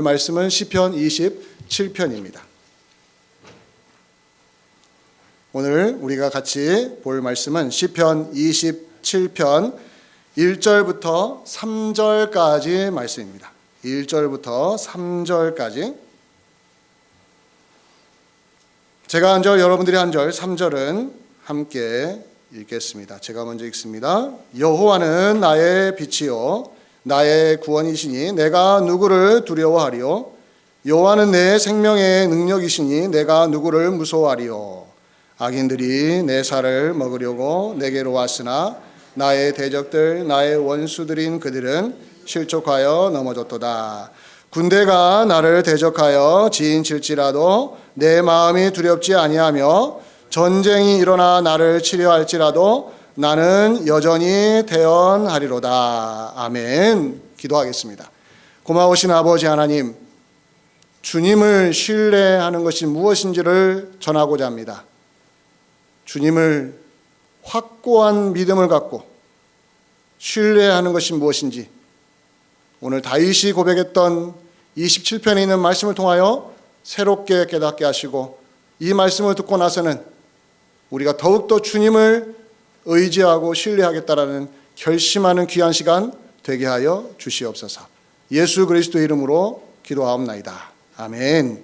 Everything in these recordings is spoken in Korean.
말씀은 시편 27편입니다. 오늘 우리가 같이 볼 말씀은 시편 27편 1절부터 3절까지 말씀입니다. 1절부터 3절까지. 제가 한 절, 여러분들이 한 절, 3절은 함께 읽겠습니다. 제가 먼저 읽습니다. 여호와는 나의 빛이요 나의 구원이시니 내가 누구를 두려워하리요? 여호와는 내 생명의 능력이시니 내가 누구를 무서워하리요? 악인들이 내 살을 먹으려고 내게로 왔으나 나의 대적들 나의 원수들인 그들은 실족하여 넘어졌도다. 군대가 나를 대적하여 지인칠지라도 내 마음이 두렵지 아니하며 전쟁이 일어나 나를 치려할지라도 나는 여전히 대언하리로다. 아멘. 기도하겠습니다. 고마우신 아버지 하나님, 주님을 신뢰하는 것이 무엇인지를 전하고자 합니다. 주님을 확고한 믿음을 갖고 신뢰하는 것이 무엇인지 오늘 다윗이 고백했던 27편에 있는 말씀을 통하여 새롭게 깨닫게 하시고 이 말씀을 듣고 나서는 우리가 더욱더 주님을 의지하고 신뢰하겠다라는 결심하는 귀한 시간 되게 하여 주시옵소서. 예수 그리스도의 이름으로 기도하옵나이다. 아멘.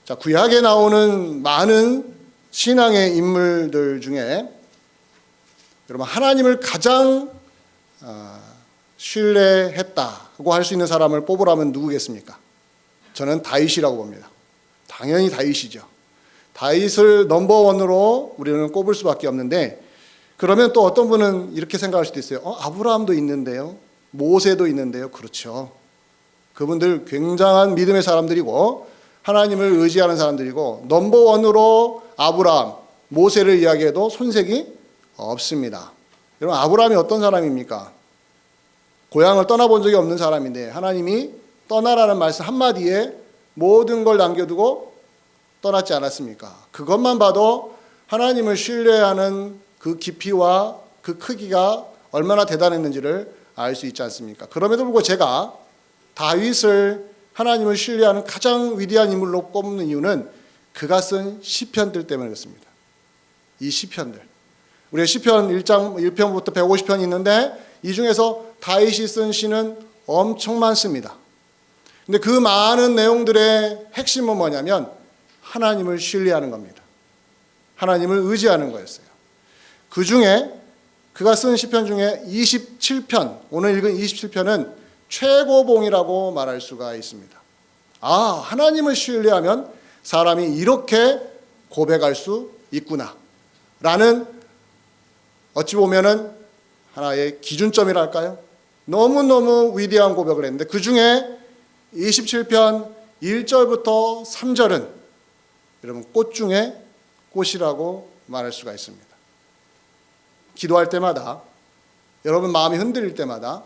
자, 구약에 나오는 많은 신앙의 인물들 중에 여러분 하나님을 가장 신뢰했다고 할 수 있는 사람을 뽑으라면 누구겠습니까? 저는 다윗이라고 봅니다. 당연히 다윗이죠. 다윗을 넘버원으로 우리는 꼽을 수밖에 없는데, 그러면 또 어떤 분은 이렇게 생각할 수도 있어요. 아브라함도 있는데요, 모세도 있는데요. 그렇죠. 그분들 굉장한 믿음의 사람들이고 하나님을 의지하는 사람들이고 넘버원으로 아브라함, 모세를 이야기해도 손색이 없습니다. 여러분, 아브라함이 어떤 사람입니까? 고향을 떠나본 적이 없는 사람인데 하나님이 떠나라는 말씀 한마디에 모든 걸 남겨두고 떠났지 않았습니까? 그것만 봐도 하나님을 신뢰하는 그 깊이와 그 크기가 얼마나 대단했는지를 알 수 있지 않습니까? 그럼에도 불구하고 제가 다윗을 하나님을 신뢰하는 가장 위대한 인물로 꼽는 이유는 그가 쓴 시편들 때문에 그렇습니다. 이 시편들. 우리가 시편 1편부터 150편이 있는데 이 중에서 다윗이 쓴 시는 엄청 많습니다. 근데 그 많은 내용들의 핵심은 뭐냐면 하나님을 신뢰하는 겁니다. 하나님을 의지하는 거였어요. 그 중에 그가 쓴 시편 중에 27편, 오늘 읽은 27편은 최고봉이라고 말할 수가 있습니다. 하나님을 신뢰하면 사람이 이렇게 고백할 수 있구나 라는, 어찌 보면은 하나의 기준점이랄까요? 너무너무 위대한 고백을 했는데 그 중에 27편 1절부터 3절은 여러분 꽃 중에 꽃이라고 말할 수가 있습니다. 기도할 때마다, 여러분 마음이 흔들릴 때마다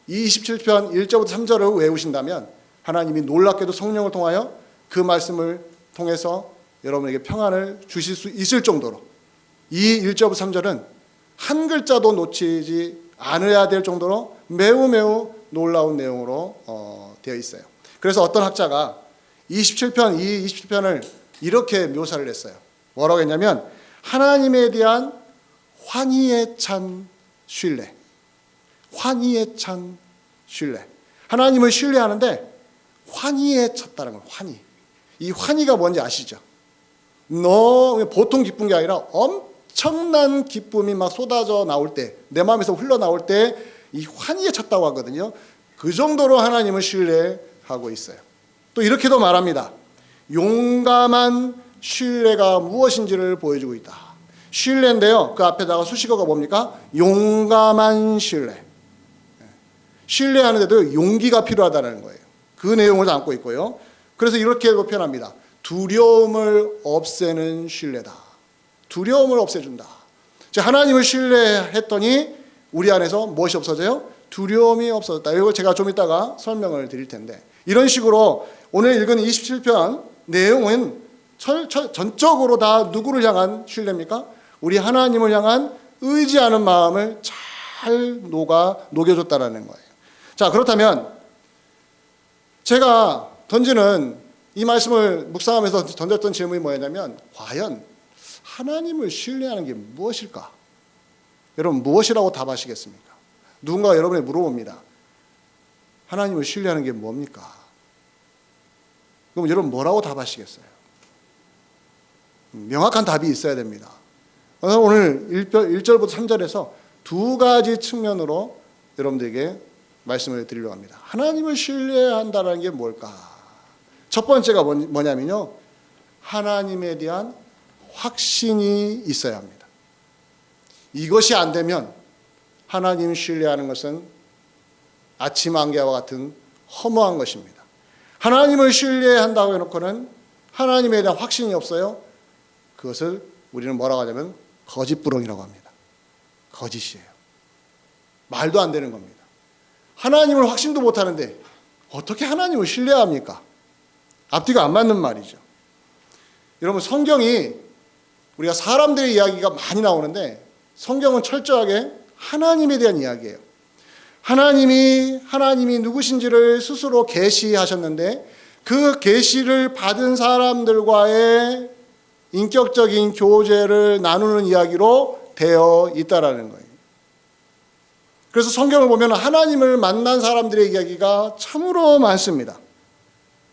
이 27편 1절부터 3절을 외우신다면 하나님이 놀랍게도 성령을 통하여 그 말씀을 통해서 여러분에게 평안을 주실 수 있을 정도로 이 1절부터 3절은 한 글자도 놓치지 않아야 될 정도로 매우 놀라운 내용으로 되어 있어요. 그래서 어떤 학자가 이 27편을 이렇게 묘사를 했어요. 뭐라고 했냐면 하나님에 대한 환희에 찬 신뢰. 환희에 찬 신뢰. 하나님을 신뢰하는데 환희에 찼다는 거예요. 환희. 이 환희가 뭔지 아시죠? 보통 기쁜 게 아니라 엄청난 기쁨이 막 쏟아져 나올 때, 내 마음에서 흘러나올 때 이 환희에 찼다고 하거든요. 그 정도로 하나님을 신뢰하고 있어요. 또 이렇게도 말합니다. 용감한 신뢰가 무엇인지를 보여주고 있다. 신뢰인데요, 그 앞에다가 수식어가 뭡니까? 용감한 신뢰. 신뢰하는데도 용기가 필요하다는 거예요. 그 내용을 담고 있고요. 그래서 이렇게 표현합니다. 두려움을 없애는 신뢰다. 두려움을 없애준다. 하나님을 신뢰했더니 우리 안에서 무엇이 없어져요? 두려움이 없어졌다. 이걸 제가 좀 이따가 설명을 드릴 텐데, 이런 식으로 오늘 읽은 27편 내용은 전적으로 다 누구를 향한 신뢰입니까? 우리 하나님을 향한 의지하는 마음을 잘 녹여줬다라는 거예요. 자, 그렇다면 제가 던지는 이 말씀을 묵상하면서 던졌던 질문이 뭐였냐면, 과연 하나님을 신뢰하는 게 무엇일까? 여러분, 무엇이라고 답하시겠습니까? 누군가가 여러분에게 물어봅니다. 하나님을 신뢰하는 게 뭡니까? 그럼 여러분 뭐라고 답하시겠어요? 명확한 답이 있어야 됩니다. 오늘 1절부터 3절에서 두 가지 측면으로 여러분들에게 말씀을 드리려고 합니다. 하나님을 신뢰한다는 게 뭘까? 첫 번째가 뭐냐면요, 하나님에 대한 확신이 있어야 합니다. 이것이 안 되면 하나님 신뢰하는 것은 아침 안개와 같은 허무한 것입니다. 하나님을 신뢰한다고 해놓고는 하나님에 대한 확신이 없어요. 그것을 우리는 뭐라고 하냐면 거짓부렁이라고 합니다. 거짓이에요. 말도 안 되는 겁니다. 하나님을 확신도 못하는데 어떻게 하나님을 신뢰합니까? 앞뒤가 안 맞는 말이죠. 여러분, 성경이 우리가 사람들의 이야기가 많이 나오는데 성경은 철저하게 하나님에 대한 이야기예요. 하나님이 누구신지를 스스로 계시하셨는데 그 계시를 받은 사람들과의 인격적인 교제를 나누는 이야기로 되어 있다라는 거예요. 그래서 성경을 보면 하나님을 만난 사람들의 이야기가 참으로 많습니다.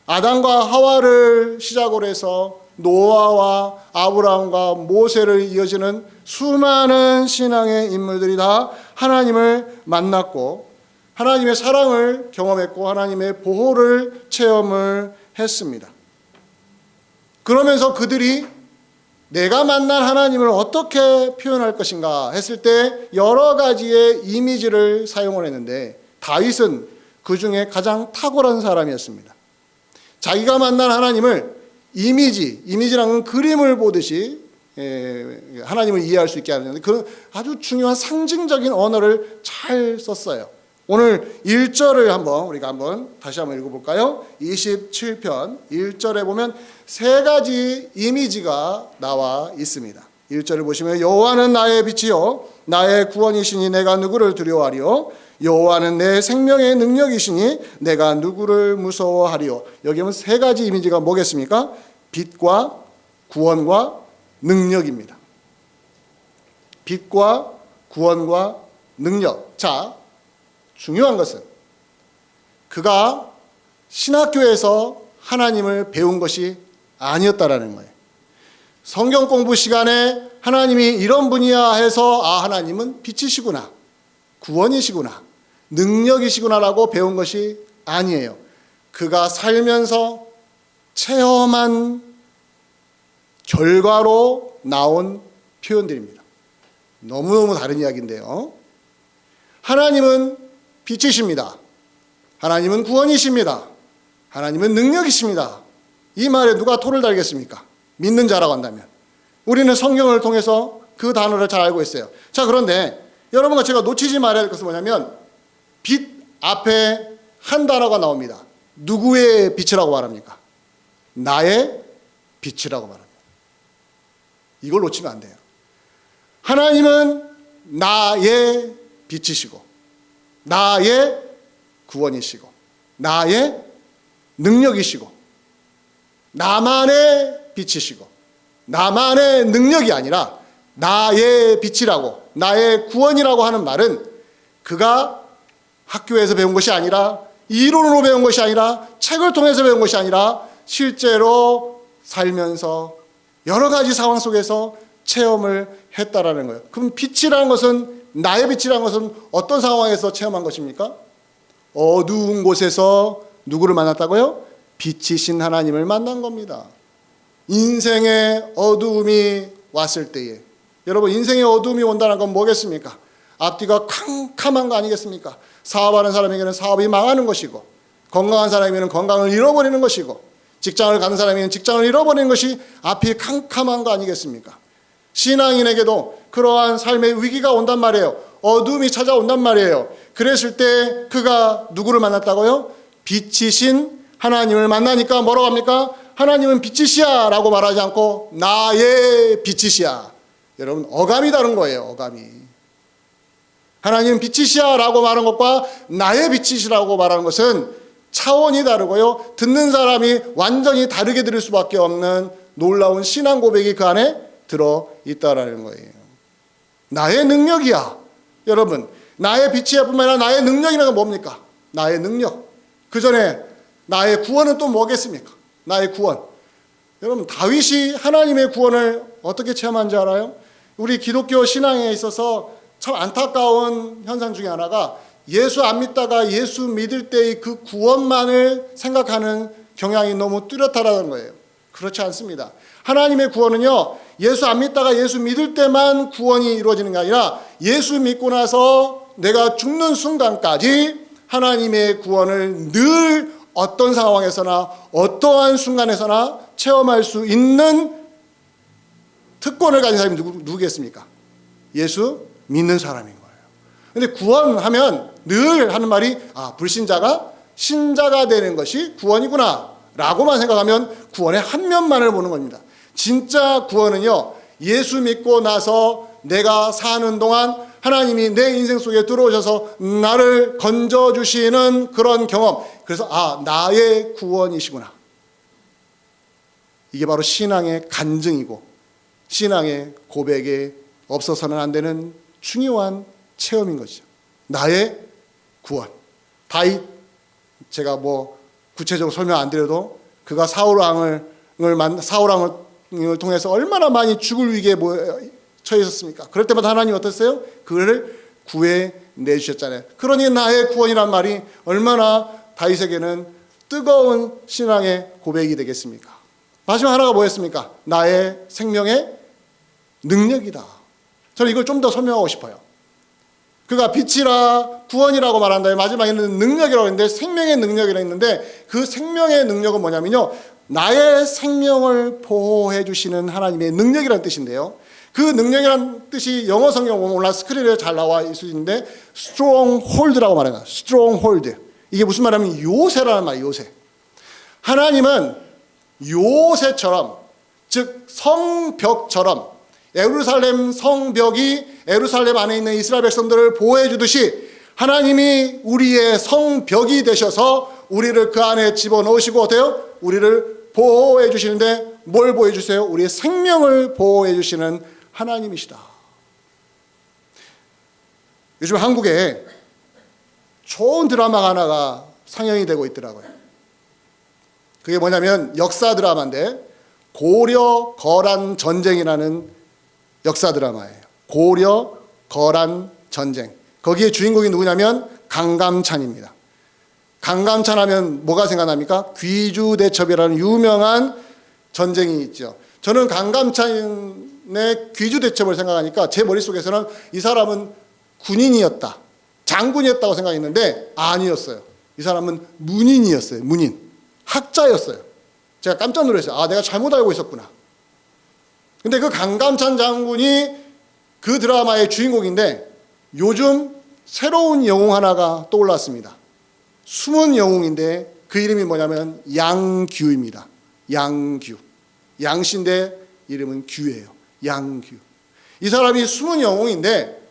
아담과 하와를 시작으로 해서 노아와 아브라함과 모세를 이어지는 수많은 신앙의 인물들이 다 하나님을 만났고 하나님의 사랑을 경험했고 하나님의 보호를 체험을 했습니다. 그러면서 그들이 내가 만난 하나님을 어떻게 표현할 것인가 했을 때 여러 가지의 이미지를 사용을 했는데 다윗은 그 중에 가장 탁월한 사람이었습니다. 자기가 만난 하나님을 이미지라는 그림을 보듯이 하나님을 이해할 수 있게 하는 그런 아주 중요한 상징적인 언어를 잘 썼어요. 오늘 1절을 우리가 다시 한번 읽어볼까요? 27편 1절에 보면 세 가지 이미지가 나와 있습니다. 1절을 보시면 여호와는 나의 빛이요 나의 구원이시니 내가 누구를 두려워하리요 여호와는 내 생명의 능력이시니 내가 누구를 무서워하리요. 여기 보면 세 가지 이미지가 뭐겠습니까? 빛과 구원과 능력입니다. 빛과 구원과 능력. 자, 중요한 것은 그가 신학교에서 하나님을 배운 것이 아니었다라는 거예요. 성경 공부 시간에 하나님이 이런 분이야 해서 하나님은 빛이시구나, 구원이시구나, 능력이시구나라고 배운 것이 아니에요. 그가 살면서 체험한 결과로 나온 표현들입니다. 너무너무 다른 이야기인데요. 하나님은 빛이십니다. 하나님은 구원이십니다. 하나님은 능력이십니다. 이 말에 누가 토를 달겠습니까? 믿는 자라고 한다면. 우리는 성경을 통해서 그 단어를 잘 알고 있어요. 자, 그런데 여러분과 제가 놓치지 말아야 할 것은 뭐냐면 빛 앞에 한 단어가 나옵니다. 누구의 빛이라고 말합니까? 나의 빛이라고 말합니다. 이걸 놓치면 안 돼요. 하나님은 나의 빛이시고 나의 구원이시고 나의 능력이시고 나만의 빛이시고 나만의 능력이 아니라 나의 빛이라고 나의 구원이라고 하는 말은 그가 학교에서 배운 것이 아니라 이론으로 배운 것이 아니라 책을 통해서 배운 것이 아니라 실제로 살면서 여러 가지 상황 속에서 체험을 했다라는 거예요. 그럼 빛이라는 것은 나의 빛이라는 것은 어떤 상황에서 체험한 것입니까? 어두운 곳에서 누구를 만났다고요? 빛이신 하나님을 만난 겁니다. 인생의 어두움이 왔을 때에 여러분 인생의 어두움이 온다는 건 뭐겠습니까? 앞뒤가 캄캄한 거 아니겠습니까? 사업하는 사람에게는 사업이 망하는 것이고 건강한 사람에게는 건강을 잃어버리는 것이고 직장을 가는 사람에게는 직장을 잃어버리는 것이 앞이 캄캄한 거 아니겠습니까? 신앙인에게도 그러한 삶의 위기가 온단 말이에요. 어둠이 찾아온단 말이에요. 그랬을 때 그가 누구를 만났다고요? 빛이신 하나님을 만나니까 뭐라고 합니까? 하나님은 빛이시야 라고 말하지 않고 나의 빛이시야. 여러분 어감이 다른 거예요. 어감이. 하나님은 빛이시야 라고 말하는 것과 나의 빛이시라고 말하는 것은 차원이 다르고요. 듣는 사람이 완전히 다르게 들을 수밖에 없는 놀라운 신앙 고백이 그 안에 들어있다라는 거예요. 나의 능력이야. 여러분, 나의 빛이야 뿐만 아니라 나의 능력이라는 건 뭡니까? 나의 능력. 그 전에 나의 구원은 또 뭐겠습니까? 나의 구원. 여러분, 다윗이 하나님의 구원을 어떻게 체험한지 알아요? 우리 기독교 신앙에 있어서 참 안타까운 현상 중에 하나가 예수 안 믿다가 예수 믿을 때의 그 구원만을 생각하는 경향이 너무 뚜렷하다는 거예요. 그렇지 않습니다. 하나님의 구원은요, 예수 안 믿다가 예수 믿을 때만 구원이 이루어지는 게 아니라 예수 믿고 나서 내가 죽는 순간까지 하나님의 구원을 늘 어떤 상황에서나 어떠한 순간에서나 체험할 수 있는 특권을 가진 사람이 누구겠습니까? 예수 믿는 사람인 거예요. 근데 구원하면 늘 하는 말이 불신자가 신자가 되는 것이 구원이구나 라고만 생각하면 구원의 한 면만을 보는 겁니다. 진짜 구원은요, 예수 믿고 나서 내가 사는 동안 하나님이 내 인생 속에 들어오셔서 나를 건져주시는 그런 경험. 그래서 나의 구원이시구나. 이게 바로 신앙의 간증이고 신앙의 고백에 없어서는 안 되는 중요한 체험인 것이죠. 나의 구원. 다윗, 제가 구체적으로 설명 안 드려도 그가 사울왕을 통해서 얼마나 많이 죽을 위기에 처해 있었습니까? 그럴 때마다 하나님이 어땠어요? 그를 구해내주셨잖아요. 그러니 나의 구원이란 말이 얼마나 다윗에게는 뜨거운 신앙의 고백이 되겠습니까? 마지막 하나가 뭐였습니까? 나의 생명의 능력이다. 저는 이걸 좀 더 설명하고 싶어요. 그가 빛이라 구원이라고 말한 다음에 마지막에는 능력이라고 했는데 생명의 능력이라고 했는데 그 생명의 능력은 뭐냐면요, 나의 생명을 보호해 주시는 하나님의 능력이라는 뜻인데요, 그 능력이라는 뜻이 영어 성경 보면 오늘 스크린에 잘 나와 있을 수 있는데 stronghold라고 말해요. stronghold. 이게 무슨 말이냐면 요새라는 말이에요. 요새. 하나님은 요새처럼, 즉 성벽처럼 예루살렘 성벽이 예루살렘 안에 있는 이스라엘 백성들을 보호해 주듯이 하나님이 우리의 성벽이 되셔서 우리를 그 안에 집어넣으시고 어때요? 우리를 보호해 주시는데 뭘 보호해 주세요? 우리의 생명을 보호해 주시는 하나님이시다. 요즘 한국에 좋은 드라마가 하나가 상영이 되고 있더라고요. 그게 뭐냐면 역사 드라마인데 고려 거란 전쟁이라는 역사 드라마예요. 고려 거란 전쟁. 거기에 주인공이 누구냐면 강감찬입니다. 강감찬 하면 뭐가 생각납니까? 귀주대첩이라는 유명한 전쟁이 있죠. 저는 강감찬의 귀주대첩을 생각하니까 제 머릿속에서는 이 사람은 군인이었다, 장군이었다고 생각했는데 아니었어요. 이 사람은 문인이었어요. 문인. 학자였어요. 제가 깜짝 놀랐어요. 내가 잘못 알고 있었구나. 근데 그 강감찬 장군이 그 드라마의 주인공인데 요즘 새로운 영웅 하나가 떠올랐습니다. 숨은 영웅인데 그 이름이 뭐냐면 양규입니다. 양규. 양씨인데 이름은 규예요. 양규. 이 사람이 숨은 영웅인데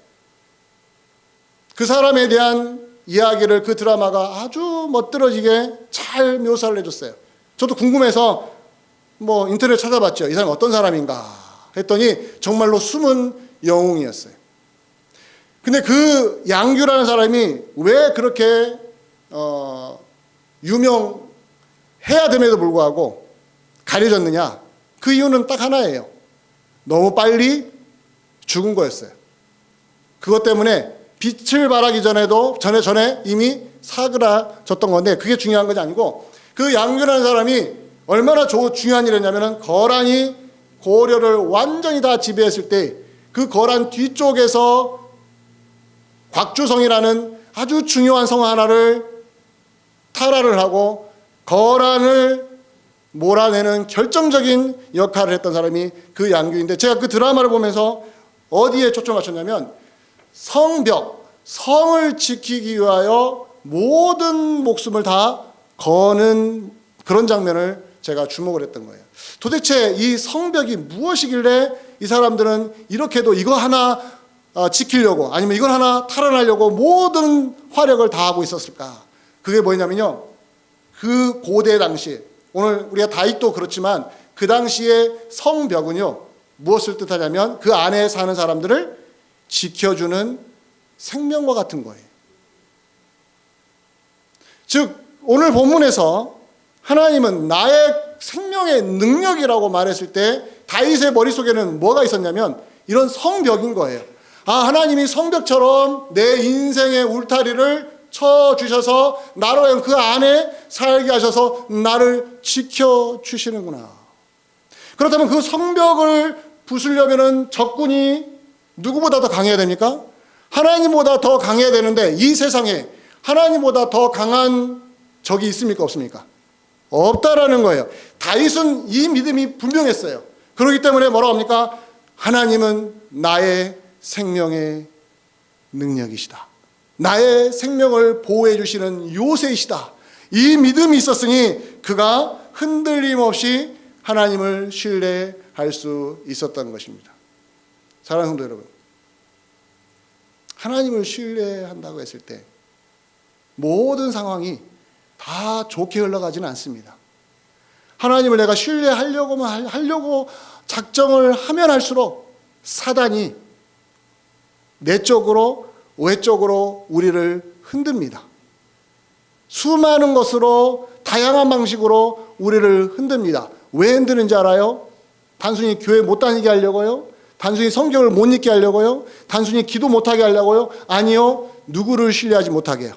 그 사람에 대한 이야기를 그 드라마가 아주 멋들어지게 잘 묘사를 해줬어요. 저도 궁금해서 인터넷 찾아봤죠. 이 사람이 어떤 사람인가 했더니 정말로 숨은 영웅이었어요. 근데 그 양규라는 사람이 왜 그렇게 유명해야 됨에도 불구하고 가려졌느냐? 그 이유는 딱 하나예요. 너무 빨리 죽은 거였어요. 그것 때문에 빛을 발하기 전에 이미 사그라졌던 건데 그게 중요한 것이 아니고 그 양규라는 사람이 얼마나 중요한 일을 했냐면 거란이 고려를 완전히 다 지배했을 때 그 거란 뒤쪽에서 곽주성이라는 아주 중요한 성 하나를 탈환을 하고 거란을 몰아내는 결정적인 역할을 했던 사람이 그 양규인데 제가 그 드라마를 보면서 어디에 초점을 맞췄냐면 성벽, 성을 지키기 위하여 모든 목숨을 다 거는 그런 장면을 제가 주목을 했던 거예요. 도대체 이 성벽이 무엇이길래 이 사람들은 이렇게도 이거 하나 지키려고 아니면 이걸 하나 탈환하려고 모든 화력을 다하고 있었을까? 그게 뭐냐면요, 그 고대 당시, 오늘 우리가 다윗도 그렇지만 그 당시의 성벽은요, 무엇을 뜻하냐면 그 안에 사는 사람들을 지켜주는 생명과 같은 거예요. 즉 오늘 본문에서 하나님은 나의 생명의 능력이라고 말했을 때 다윗의 머릿속에는 뭐가 있었냐면 이런 성벽인 거예요. 하나님이 성벽처럼 내 인생의 울타리를 쳐주셔서 나로 하여금 그 안에 살게 하셔서 나를 지켜주시는구나. 그렇다면 그 성벽을 부수려면 적군이 누구보다 더 강해야 됩니까? 하나님보다 더 강해야 되는데 이 세상에 하나님보다 더 강한 적이 있습니까? 없습니까? 없다라는 거예요. 다윗은 이 믿음이 분명했어요. 그렇기 때문에 뭐라고 합니까? 하나님은 나의 생명의 능력이시다. 나의 생명을 보호해 주시는 요새이시다. 이 믿음이 있었으니 그가 흔들림 없이 하나님을 신뢰할 수 있었던 것입니다. 사랑하는 성도 여러분, 하나님을 신뢰한다고 했을 때 모든 상황이 다 좋게 흘러가지는 않습니다. 하나님을 내가 하려고 작정을 하면 할수록 사단이 내적으로 외적으로 우리를 흔듭니다. 수많은 것으로 다양한 방식으로 우리를 흔듭니다. 왜 흔드는지 알아요? 단순히 교회 못 다니게 하려고요? 단순히 성경을 못 읽게 하려고요? 단순히 기도 못하게 하려고요? 아니요. 누구를 신뢰하지 못하게 해요?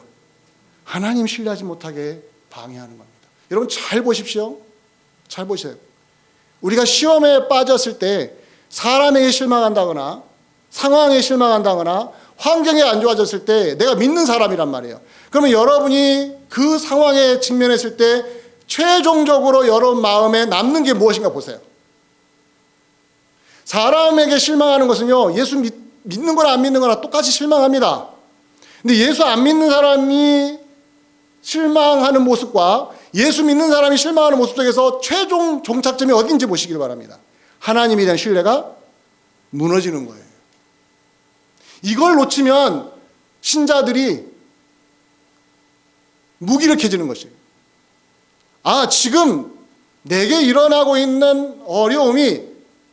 하나님 신뢰하지 못하게 방해하는 겁니다. 여러분 잘 보십시오. 잘 보세요. 우리가 시험에 빠졌을 때 사람에게 실망한다거나 상황에 실망한다거나 환경이 안 좋아졌을 때 내가 믿는 사람이란 말이에요. 그러면 여러분이 그 상황에 직면했을 때 최종적으로 여러분 마음에 남는 게 무엇인가 보세요. 사람에게 실망하는 것은요, 예수 믿는 거나 안 믿는 거나 똑같이 실망합니다. 근데 예수 안 믿는 사람이 실망하는 모습과 예수 믿는 사람이 실망하는 모습 속에서 최종 종착점이 어딘지 보시길 바랍니다. 하나님에 대한 신뢰가 무너지는 거예요. 이걸 놓치면 신자들이 무기력해지는 것이에요. 지금 내게 일어나고 있는 어려움이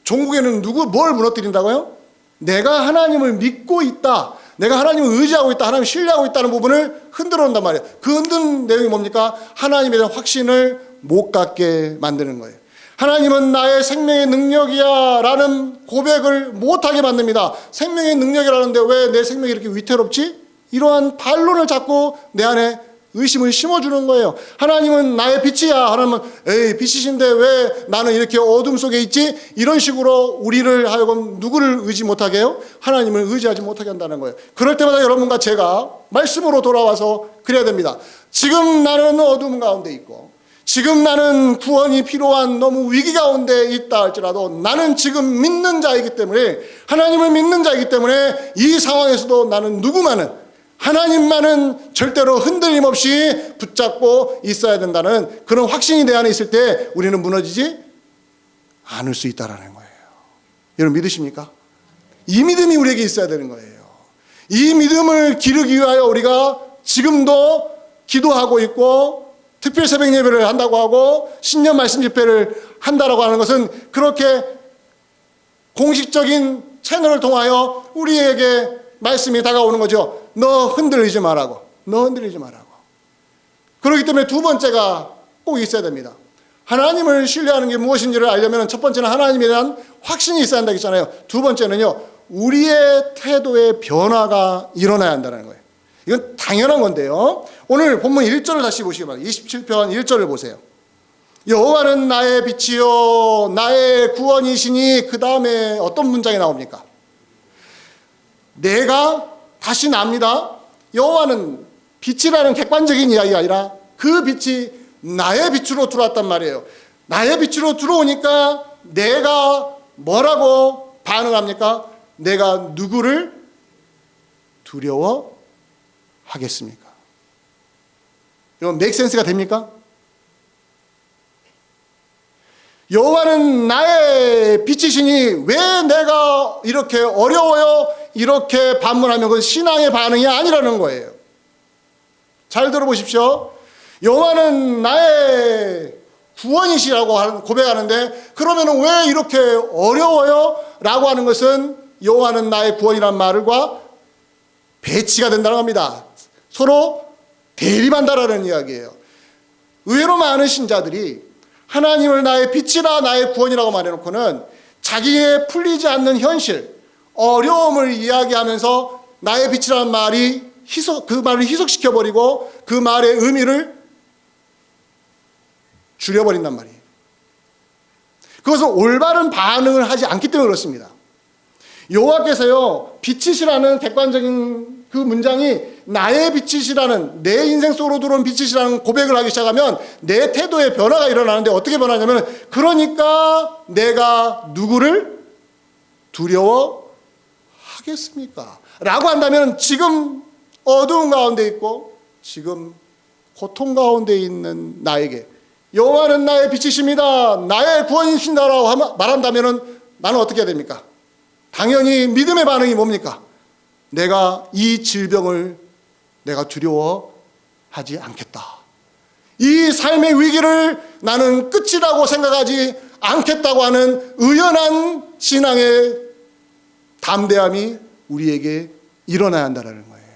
종국에는 뭘 무너뜨린다고요? 내가 하나님을 믿고 있다. 내가 하나님을 의지하고 있다. 하나님을 신뢰하고 있다는 부분을 흔들어 놓는단 말이에요. 그 흔드는 내용이 뭡니까? 하나님에 대한 확신을 못 갖게 만드는 거예요. 하나님은 나의 생명의 능력이야 라는 고백을 못하게 만듭니다. 생명의 능력이라는데 왜 내 생명이 이렇게 위태롭지? 이러한 반론을 자꾸 내 안에 의심을 심어주는 거예요. 하나님은 나의 빛이야. 하나님은 빛이신데 왜 나는 이렇게 어둠 속에 있지? 이런 식으로 우리를 하여금 누구를 의지 못하게 해요? 하나님을 의지하지 못하게 한다는 거예요. 그럴 때마다 여러분과 제가 말씀으로 돌아와서 그래야 됩니다. 지금 나는 어둠 가운데 있고 지금 나는 구원이 필요한 너무 위기 가운데 있다 할지라도 나는 지금 믿는 자이기 때문에 하나님을 믿는 자이기 때문에 이 상황에서도 나는 누구만은 하나님만은 절대로 흔들림 없이 붙잡고 있어야 된다는 그런 확신이 내 안에 있을 때 우리는 무너지지 않을 수 있다는 거예요. 여러분 믿으십니까? 이 믿음이 우리에게 있어야 되는 거예요. 이 믿음을 기르기 위하여 우리가 지금도 기도하고 있고 특별 새벽 예배를 한다고 하고 신년 말씀 집회를 한다라고 하는 것은 그렇게 공식적인 채널을 통하여 우리에게 말씀이 다가오는 거죠. 너 흔들리지 말라고. 너 흔들리지 말라고. 그렇기 때문에 두 번째가 꼭 있어야 됩니다. 하나님을 신뢰하는 게 무엇인지를 알려면 첫 번째는 하나님에 대한 확신이 있어야 한다고 했잖아요. 두 번째는요, 우리의 태도의 변화가 일어나야 한다는 거예요. 이건 당연한 건데요. 오늘 본문 1절을 다시 보시기 바랍니다. 27편 1절을 보세요. 여호와는 나의 빛이요 나의 구원이시니 그 다음에 어떤 문장이 나옵니까? 내가 다시 납니다. 여호와는 빛이라는 객관적인 이야기가 아니라 그 빛이 나의 빛으로 들어왔단 말이에요. 나의 빛으로 들어오니까 내가 뭐라고 반응합니까? 내가 누구를 두려워하겠습니까? 여러분 맥센스가 됩니까? 여호와는 나의 빛이시니 왜 내가 이렇게 어려워요? 이렇게 반문하면 그건 신앙의 반응이 아니라는 거예요. 잘 들어보십시오. 여호와는 나의 구원이시라고 고백하는데 그러면 왜 이렇게 어려워요? 라고 하는 것은 여호와는 나의 구원이라는 말과 배치가 된다는 겁니다. 서로 대립한다라는 이야기예요. 의외로 많은 신자들이 하나님을 나의 빛이라 나의 구원이라고 말해놓고는 자기의 풀리지 않는 현실, 어려움을 이야기하면서 나의 빛이라는 말이 그 말을 희석시켜버리고 그 말의 의미를 줄여버린단 말이에요. 그것은 올바른 반응을 하지 않기 때문에 그렇습니다. 여호와께서요, 빛이시라는 객관적인 그 문장이 나의 빛이시라는, 내 인생 속으로 들어온 빛이시라는 고백을 하기 시작하면 내 태도의 변화가 일어나는데 어떻게 변하냐면, 그러니까 내가 누구를 두려워하겠습니까? 라고 한다면 지금 어두운 가운데 있고 지금 고통 가운데 있는 나에게 여호와는 나의 빛이십니다, 나의 구원이신다라고 말한다면 나는 어떻게 해야 됩니까? 당연히 믿음의 반응이 뭡니까? 내가 이 질병을 내가 두려워하지 않겠다. 이 삶의 위기를 나는 끝이라고 생각하지 않겠다고 하는 의연한 신앙의 담대함이 우리에게 일어나야 한다는 거예요.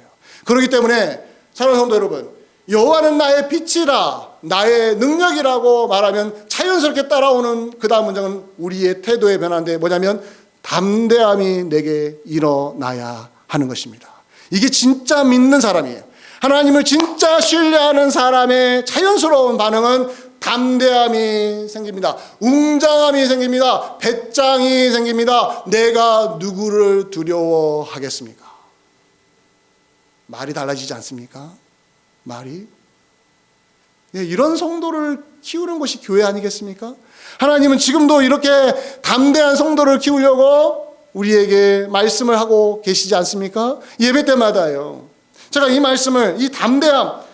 그렇기 때문에 사랑하는 성도 여러분, 여호와는 나의 빛이라 나의 능력이라고 말하면 자연스럽게 따라오는 그 다음 문장은 우리의 태도의 변화인데 뭐냐면 담대함이 내게 일어나야 하는 것입니다. 이게 진짜 믿는 사람이에요. 하나님을 진짜 신뢰하는 사람의 자연스러운 반응은 담대함이 생깁니다. 웅장함이 생깁니다. 배짱이 생깁니다. 내가 누구를 두려워하겠습니까? 말이 달라지지 않습니까? 말이. 이런 성도를 키우는 것이 교회 아니겠습니까? 하나님은 지금도 이렇게 담대한 성도를 키우려고 우리에게 말씀을 하고 계시지 않습니까? 예배 때마다요. 제가 이 말씀을, 이 담대함,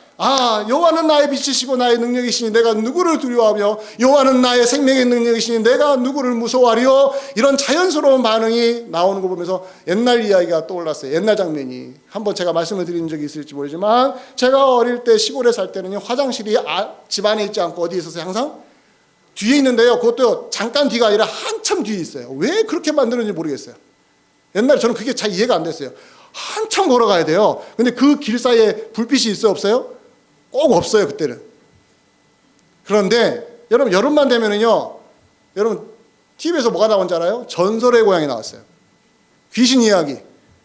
여호와는 나의 빛이시고 나의 능력이시니 내가 누구를 두려워하며 여호와는 나의 생명의 능력이시니 내가 누구를 무서워하리요, 이런 자연스러운 반응이 나오는 거 보면서 옛날 이야기가 떠올랐어요. 옛날 장면이. 한번 제가 말씀을 드린 적이 있을지 모르지만 제가 어릴 때 시골에 살 때는 화장실이 집 안에 있지 않고 어디에 있었어요? 항상 뒤에 있는데요, 그것도 잠깐 뒤가 아니라 한참 뒤에 있어요. 왜 그렇게 만드는지 모르겠어요. 옛날에 저는 그게 잘 이해가 안 됐어요. 한참 걸어가야 돼요. 근데 그 길 사이에 불빛이 있어요, 없어요? 꼭 없어요, 그때는. 그런데 여러분, 여름만 되면은요, 여러분 TV에서 뭐가 나온지 알아요? 전설의 고향이 나왔어요. 귀신 이야기.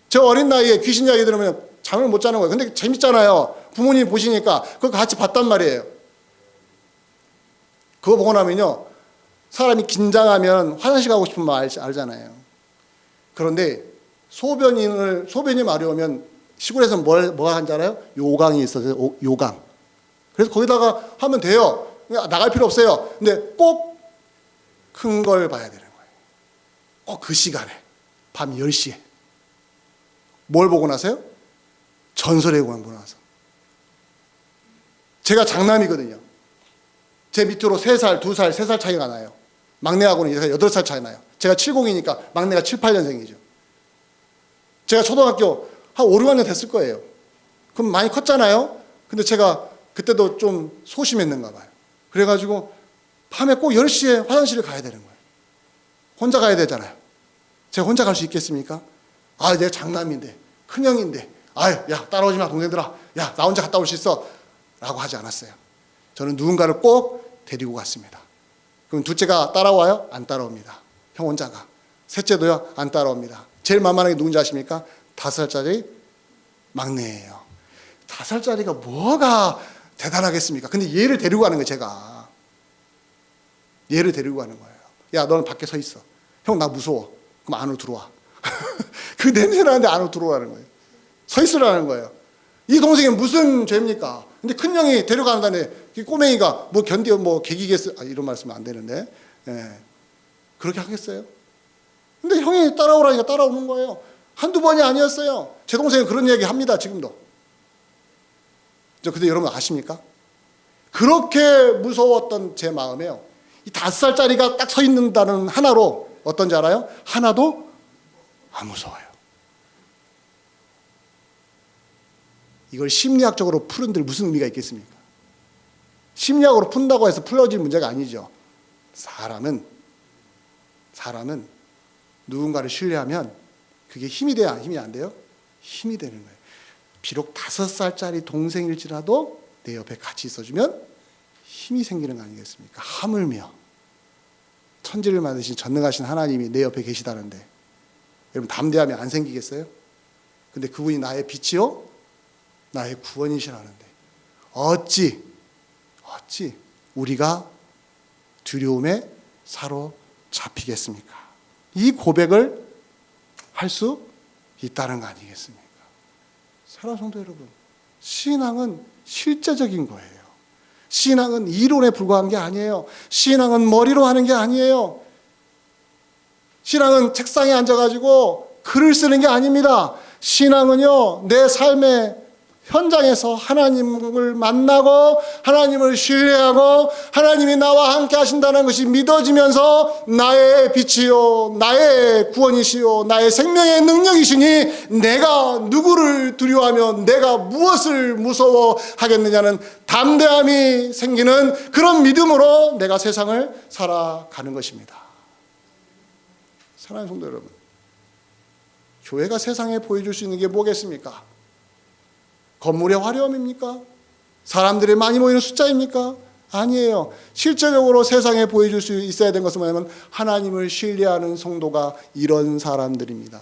저 어린 나이에 귀신 이야기 들으면 잠을 못 자는 거예요. 근데 재밌잖아요. 부모님 보시니까 그거 같이 봤단 말이에요. 그거 보고 나면요, 사람이 긴장하면 화장실 가고 싶은 말 알잖아요. 그런데 소변이 마려우면 시골에서는 뭐가 한지 알아요? 요강이 있어요. 요강. 그래서 거기다가 하면 돼요. 나갈 필요 없어요. 근데 꼭 큰 걸 봐야 되는 거예요. 꼭 그 시간에, 밤 10시에. 뭘 보고 나서요? 전설의 고향 보고 나서. 제가 장남이거든요. 제 밑으로 3살, 2살, 3살 차이가 나요. 막내하고는 8살 차이 나요. 제가 70이니까 막내가 7, 8년생이죠. 제가 초등학교 한 5, 6학년 됐을 거예요. 그럼 많이 컸잖아요. 근데 제가 그때도 좀 소심했는가 봐요. 그래가지고 밤에 꼭 10시에 화장실을 가야 되는 거예요. 혼자 가야 되잖아요. 제가 혼자 갈 수 있겠습니까? 내가 장남인데, 큰형인데, 야, 따라오지 마, 동생들아. 야, 나 혼자 갔다 올 수 있어. 라고 하지 않았어요. 저는 누군가를 꼭 데리고 갔습니다. 그럼 둘째가 따라와요? 안 따라옵니다. 형 혼자 가. 셋째도요? 안 따라옵니다. 제일 만만한 게 누군지 아십니까? 5살짜리 막내예요. 5살짜리가 뭐가 대단하겠습니까? 근데 얘를 데리고 가는 거예요, 제가. 얘를 데리고 가는 거예요. 야, 너는 밖에 서 있어. 형, 나 무서워. 그럼 안으로 들어와. 그 냄새 나는데 안으로 들어오라는 거예요. 서 있으라는 거예요. 이 동생이 무슨 죄입니까? 근데 큰 형이 데려간다네. 꼬맹이가 뭐 견디어 뭐 개기겠어. 이런 말씀은 안 되는데. 그렇게 하겠어요? 근데 형이 따라오라니까 따라오는 거예요. 한두 번이 아니었어요. 제 동생은 그런 얘기 합니다, 지금도. 근데 여러분 아십니까? 그렇게 무서웠던 제 마음에요, 이 5살짜리가 딱 서 있는다는 하나로 어떤지 알아요? 하나도 안 무서워요. 이걸 심리학적으로 푸는데 무슨 의미가 있겠습니까? 심리학으로 푼다고 해서 풀어질 문제가 아니죠. 사람은 누군가를 신뢰하면 그게 힘이 돼야 힘이 안 돼요? 힘이 되는 거예요. 비록 5살짜리 동생일지라도 내 옆에 같이 있어주면 힘이 생기는 거 아니겠습니까? 하물며 천지를 만드신 전능하신 하나님이 내 옆에 계시다는데 여러분 담대함이 안 생기겠어요? 근데 그분이 나의 빛이요? 나의 구원이시라는데 어찌 우리가 두려움에 사로잡히겠습니까? 이 고백을 할 수 있다는 거 아니겠습니까? 사랑하는 성도 여러분, 신앙은 실제적인 거예요. 신앙은 이론에 불과한 게 아니에요. 신앙은 머리로 하는 게 아니에요. 신앙은 책상에 앉아가지고 글을 쓰는 게 아닙니다. 신앙은요, 내 삶의 현장에서 하나님을 만나고 하나님을 신뢰하고 하나님이 나와 함께 하신다는 것이 믿어지면서 나의 빛이요 나의 구원이시요 나의 생명의 능력이시니 내가 누구를 두려워하며 내가 무엇을 무서워하겠느냐는 담대함이 생기는 그런 믿음으로 내가 세상을 살아가는 것입니다. 사랑하는 성도 여러분, 교회가 세상에 보여줄 수 있는 게 뭐겠습니까? 건물의 화려함입니까? 사람들이 많이 모이는 숫자입니까? 아니에요. 실제적으로 세상에 보여줄 수 있어야 되는 것은 뭐냐면 하나님을 신뢰하는 성도가 이런 사람들입니다.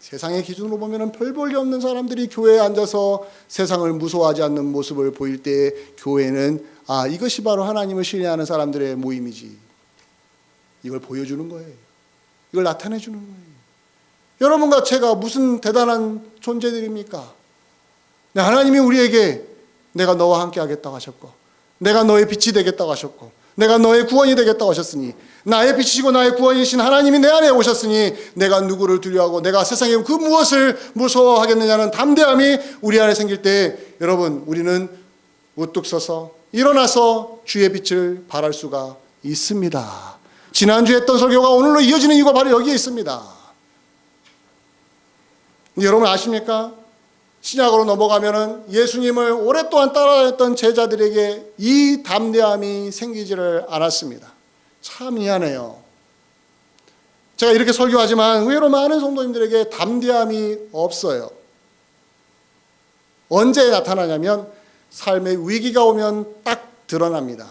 세상의 기준으로 보면 별 볼 게 없는 사람들이 교회에 앉아서 세상을 무서워하지 않는 모습을 보일 때 교회는 이것이 바로 하나님을 신뢰하는 사람들의 모임이지. 이걸 보여주는 거예요. 이걸 나타내 주는 거예요. 여러분과 제가 무슨 대단한 존재들입니까? 하나님이 우리에게 내가 너와 함께 하겠다고 하셨고 내가 너의 빛이 되겠다고 하셨고 내가 너의 구원이 되겠다고 하셨으니 나의 빛이시고 나의 구원이신 하나님이 내 안에 오셨으니 내가 누구를 두려워하고 내가 세상에 그 무엇을 무서워하겠느냐는 담대함이 우리 안에 생길 때 여러분 우리는 우뚝 서서 일어나서 주의 빛을 발할 수가 있습니다. 지난주에 했던 설교가 오늘로 이어지는 이유가 바로 여기에 있습니다. 여러분 아십니까? 신약으로 넘어가면은 예수님을 오랫동안 따라다녔던 제자들에게 이 담대함이 생기지를 않았습니다. 참 미안해요. 제가 이렇게 설교하지만 의외로 많은 성도님들에게 담대함이 없어요. 언제 나타나냐면 삶의 위기가 오면 딱 드러납니다.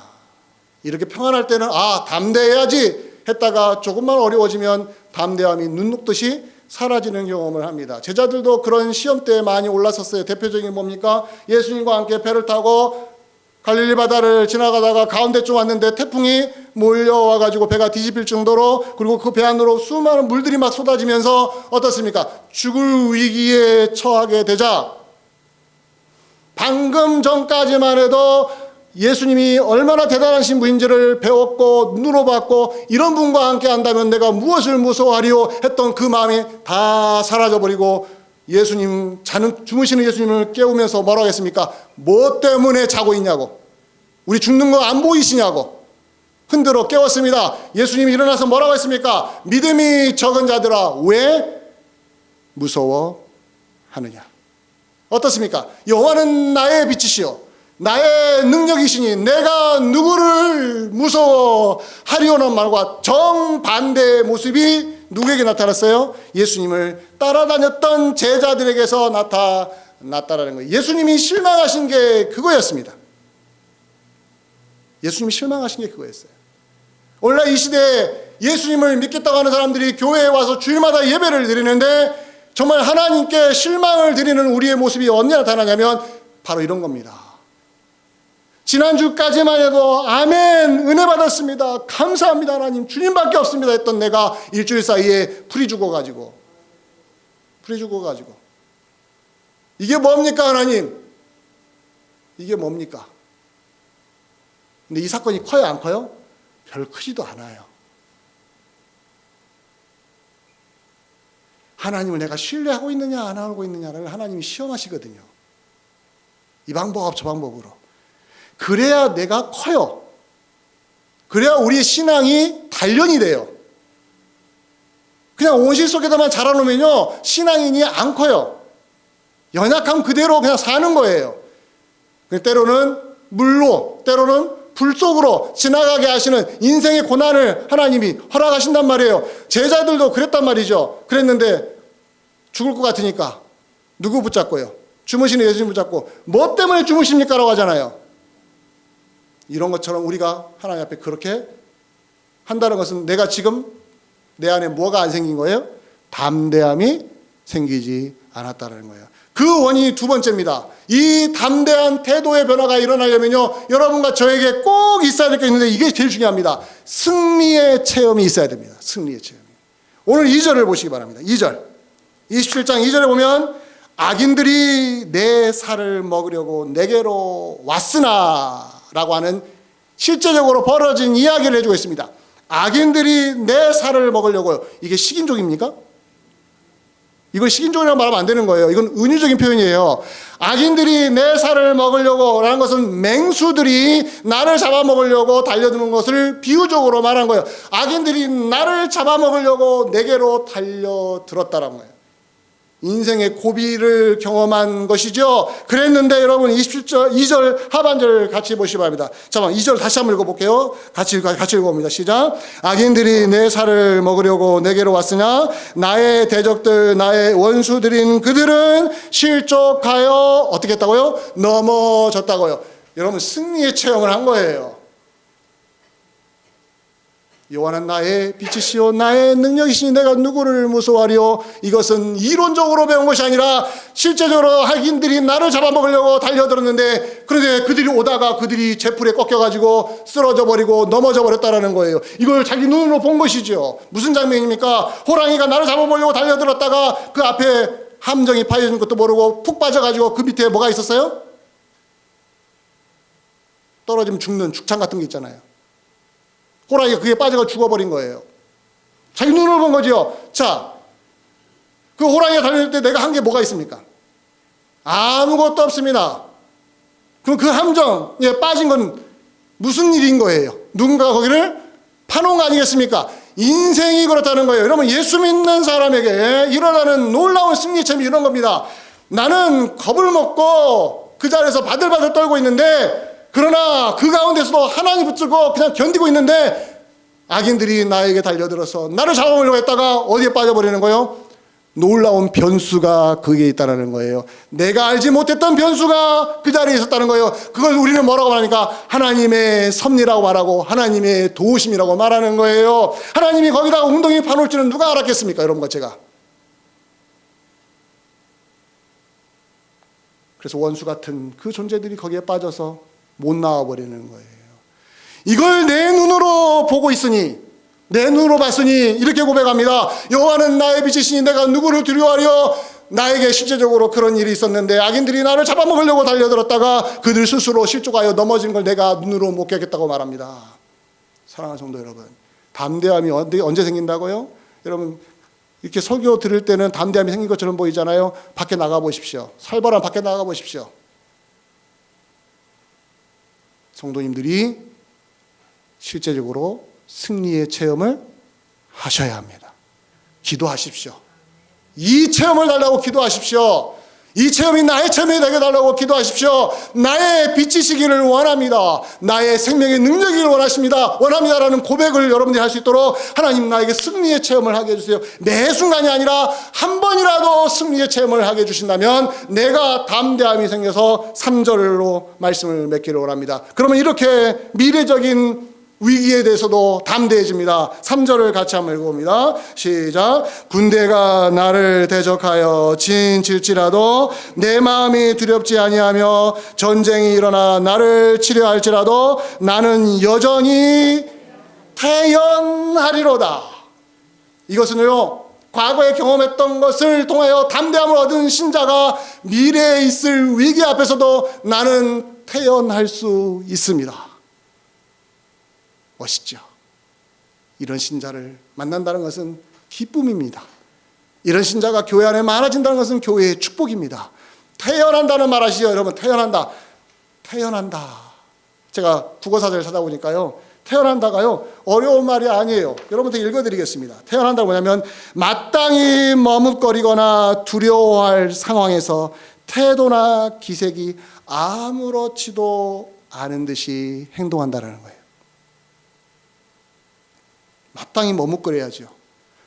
이렇게 평안할 때는 담대해야지 했다가 조금만 어려워지면 담대함이 눈 녹듯이 사라지는 경험을 합니다. 제자들도 그런 시험대에 많이 올랐었어요. 대표적인 뭡니까? 예수님과 함께 배를 타고 갈릴리 바다를 지나가다가 가운데쯤 왔는데 태풍이 몰려와가지고 배가 뒤집힐 정도로 그리고 그 배 안으로 수많은 물들이 막 쏟아지면서 어떻습니까? 죽을 위기에 처하게 되자 방금 전까지만 해도 예수님이 얼마나 대단하신 분인지를 배웠고 눈으로 봤고 이런 분과 함께 한다면 내가 무엇을 무서워하리요 했던 그 마음이 다 사라져버리고 예수님 주무시는 예수님을 깨우면서 뭐라고 했습니까? 뭐 때문에 자고 있냐고, 우리 죽는 거 안 보이시냐고 흔들어 깨웠습니다. 예수님이 일어나서 뭐라고 했습니까? 믿음이 적은 자들아 왜 무서워하느냐. 어떻습니까? 여호와는 나의 빛이시요 나의 능력이시니 내가 누구를 무서워하리오는 말과 정반대의 모습이 누구에게 나타났어요? 예수님을 따라다녔던 제자들에게서 나타났다는 거예요. 예수님이 실망하신 게 그거였습니다. 예수님이 실망하신 게 그거였어요. 오늘날 이 시대에 예수님을 믿겠다고 하는 사람들이 교회에 와서 주일마다 예배를 드리는데 정말 하나님께 실망을 드리는 우리의 모습이 언제 나타나냐면 바로 이런 겁니다. 지난주까지만 해도 아멘 은혜 받았습니다 감사합니다 하나님 주님밖에 없습니다 했던 내가 일주일 사이에 풀이 죽어가지고 이게 뭡니까 하나님? 이게 뭡니까? 근데 이 사건이 커요 안 커요? 별 크지도 않아요. 하나님을 내가 신뢰하고 있느냐 안 하고 있느냐를 하나님이 시험하시거든요. 이 방법 저 방법으로. 그래야 내가 커요. 그래야 우리의 신앙이 단련이 돼요. 그냥 온실 속에다만 자라놓으면요 신앙인이 안 커요. 연약함 그대로 그냥 사는 거예요. 때로는 물로, 때로는 불 속으로 지나가게 하시는 인생의 고난을 하나님이 허락하신단 말이에요. 제자들도 그랬단 말이죠. 그랬는데 죽을 것 같으니까 누구 붙잡고요? 주무시는 예수님 붙잡고 뭐 때문에 주무십니까? 라고 하잖아요. 이런 것처럼 우리가 하나님 앞에 그렇게 한다는 것은 내가 지금 내 안에 뭐가 안 생긴 거예요? 담대함이 생기지 않았다는 거예요. 그 원인이 두 번째입니다. 이 담대한 태도의 변화가 일어나려면요, 여러분과 저에게 꼭 있어야 될 게 있는데 이게 제일 중요합니다. 승리의 체험이 있어야 됩니다. 승리의 체험이. 오늘 2절을 보시기 바랍니다. 2절. 27장 2절에 보면 악인들이 내 살을 먹으려고 내게로 왔으나 라고 하는 실제적으로 벌어진 이야기를 해주고 있습니다. 악인들이 내 살을 먹으려고요. 이게 식인종입니까? 이걸 식인종이라고 말하면 안 되는 거예요. 이건 은유적인 표현이에요. 악인들이 내 살을 먹으려고 라는 것은 맹수들이 나를 잡아먹으려고 달려드는 것을 비유적으로 말한 거예요. 악인들이 나를 잡아먹으려고 내게로 달려들었다라는 거예요. 인생의 고비를 경험한 것이죠. 그랬는데 여러분 27절 2절 하반절 같이 보시기 바랍니다. 잠깐만 2절 다시 한번 읽어볼게요. 같이 읽어봅니다. 시작. 악인들이 내 살을 먹으려고 내게로 왔으나 나의 대적들 나의 원수들인 그들은 실족하여 어떻게 했다고요? 넘어졌다고요. 여러분 승리의 체험을 한 거예요. 여호와는 나의 빛이시오 나의 능력이시니 내가 누구를 무서워하리요. 이것은 이론적으로 배운 것이 아니라 실제적으로 악인들이 나를 잡아먹으려고 달려들었는데 그런데 그들이 오다가 그들이 제풀에 꺾여가지고 쓰러져 버리고 넘어져 버렸다는 거예요. 이걸 자기 눈으로 본 것이죠. 무슨 장면입니까? 호랑이가 나를 잡아먹으려고 달려들었다가 그 앞에 함정이 파여진 것도 모르고 푹 빠져가지고 그 밑에 뭐가 있었어요? 떨어지면 죽는 죽창 같은 게 있잖아요. 호랑이가 그게 빠져가 죽어버린 거예요. 자기 눈으로 본 거죠. 자, 그 호랑이가 달릴 때 내가 한 게 뭐가 있습니까? 아무것도 없습니다. 그럼 그 함정에 빠진 건 무슨 일인 거예요? 누군가가 거기를 파놓은 거 아니겠습니까? 인생이 그렇다는 거예요. 여러분 예수 믿는 사람에게 일어나는 놀라운 승리 체험이 이런 겁니다. 나는 겁을 먹고 그 자리에서 바들바들 떨고 있는데 그러나 그 가운데서도 하나님 붙들고 그냥 견디고 있는데 악인들이 나에게 달려들어서 나를 잡아먹으려고 했다가 어디에 빠져버리는 거예요? 놀라운 변수가 거기에 있다는 거예요. 내가 알지 못했던 변수가 그 자리에 있었다는 거예요. 그걸 우리는 뭐라고 말하니까 하나님의 섭리라고 말하고 하나님의 도우심이라고 말하는 거예요. 하나님이 거기다가 웅덩이 파놓을 줄은 누가 알았겠습니까? 여러분과 제가. 그래서 원수 같은 그 존재들이 거기에 빠져서 못 나와버리는 거예요. 이걸 내 눈으로 보고 있으니 내 눈으로 봤으니 이렇게 고백합니다. 여호와는 나의 빛이시니 내가 누구를 두려워하려. 나에게 실제적으로 그런 일이 있었는데 악인들이 나를 잡아먹으려고 달려들었다가 그들 스스로 실족하여 넘어진 걸 내가 눈으로 목격했다고 말합니다. 사랑하는 성도 여러분, 담대함이 언제 생긴다고요? 여러분 이렇게 설교 들을 때는 담대함이 생긴 것처럼 보이잖아요. 밖에 나가보십시오. 살벌한 밖에 나가보십시오. 성도님들이 실제적으로 승리의 체험을 하셔야 합니다. 기도하십시오. 이 체험을 달라고 기도하십시오. 이 체험이 나의 체험이 되게 달라고 기도하십시오. 나의 빛이시기를 원합니다. 나의 생명의 능력이기를 원합니다라는 고백을 여러분들이 할 수 있도록 하나님 나에게 승리의 체험을 하게 해주세요. 매 순간이 아니라 한 번이라도 승리의 체험을 하게 해주신다면 내가 담대함이 생겨서 3절로 말씀을 맺기를 원합니다. 그러면 이렇게 미래적인 위기에 대해서도 담대해집니다. 3절을 같이 한번 읽어봅니다. 시작. 군대가 나를 대적하여 진칠지라도 내 마음이 두렵지 아니하며 전쟁이 일어나 나를 치려 할지라도 나는 여전히 태연하리로다. 이것은요 과거에 경험했던 것을 통하여 담대함을 얻은 신자가 미래에 있을 위기 앞에서도 나는 태연할 수 있습니다. 멋있죠. 이런 신자를 만난다는 것은 기쁨입니다. 이런 신자가 교회 안에 많아진다는 것은 교회의 축복입니다. 태어난다는 말 아시죠? 여러분 태어난다. 제가 국어사전을 찾아보니까요. 태어난다가요 어려운 말이 아니에요. 여러분한테 읽어드리겠습니다. 태어난다가 뭐냐면 마땅히 머뭇거리거나 두려워할 상황에서 태도나 기색이 아무렇지도 않은 듯이 행동한다라는 거예요. 마땅히 머뭇거려야죠.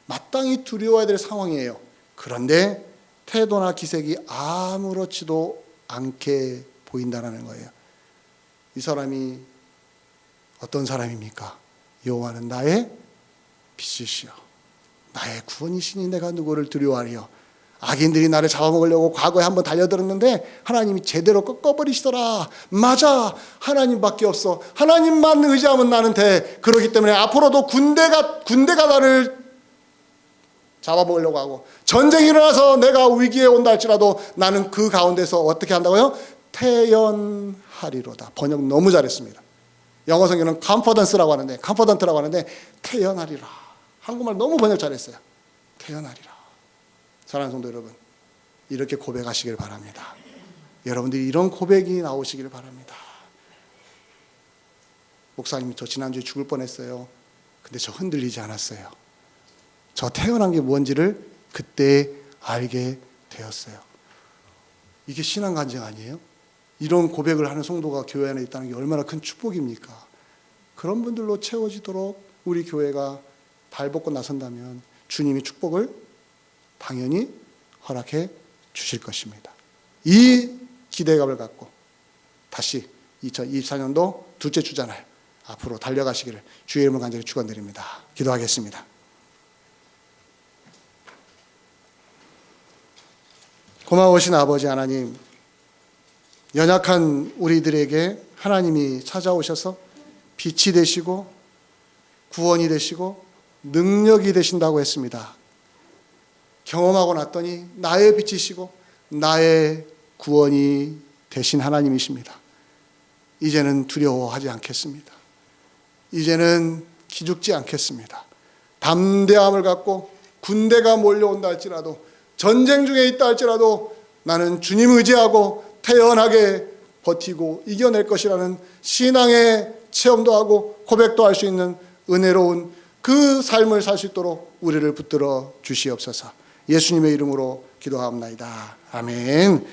마땅히 두려워야 될 상황이에요. 그런데 태도나 기색이 아무렇지도 않게 보인다는 거예요. 이 사람이 어떤 사람입니까? 여호와는 나의 빛이시여 나의 구원이시니 내가 누구를 두려워하리요. 악인들이 나를 잡아먹으려고 과거에 한번 달려들었는데 하나님이 제대로 꺾어버리시더라. 맞아, 하나님밖에 없어. 하나님만 의지하면 나는 돼. 그렇기 때문에 앞으로도 군대가 나를 잡아먹으려고 하고 전쟁이 일어나서 내가 위기에 온다 할지라도 나는 그 가운데서 어떻게 한다고요? 태연하리로다. 번역 너무 잘했습니다. 영어 성경은 confident라고 하는데 태연하리라. 한국말 너무 번역 잘했어요. 태연하리라. 사랑하는 성도 여러분, 이렇게 고백하시길 바랍니다. 여러분들이 이런 고백이 나오시길 바랍니다. 목사님, 저 지난주에 죽을 뻔했어요. 근데 저 흔들리지 않았어요. 저 태어난 게 뭔지를 그때 알게 되었어요. 이게 신앙 간증 아니에요? 이런 고백을 하는 성도가 교회 안에 있다는 게 얼마나 큰 축복입니까? 그런 분들로 채워지도록 우리 교회가 발벗고 나선다면 주님이 축복을 당연히 허락해 주실 것입니다. 이 기대감을 갖고 다시 2024년도 둘째 주잖아요. 앞으로 달려가시기를 주의 이름으로 간절히 축원드립니다. 기도하겠습니다. 고마우신 아버지 하나님, 연약한 우리들에게 하나님이 찾아오셔서 빛이 되시고 구원이 되시고 능력이 되신다고 했습니다. 경험하고 났더니 나의 빛이시고 나의 구원이 되신 하나님이십니다. 이제는 두려워하지 않겠습니다. 이제는 기죽지 않겠습니다. 담대함을 갖고 군대가 몰려온다 할지라도 전쟁 중에 있다 할지라도 나는 주님 의지하고 태연하게 버티고 이겨낼 것이라는 신앙의 체험도 하고 고백도 할 수 있는 은혜로운 그 삶을 살 수 있도록 우리를 붙들어 주시옵소서. 예수님의 이름으로 기도하옵나이다. 아멘.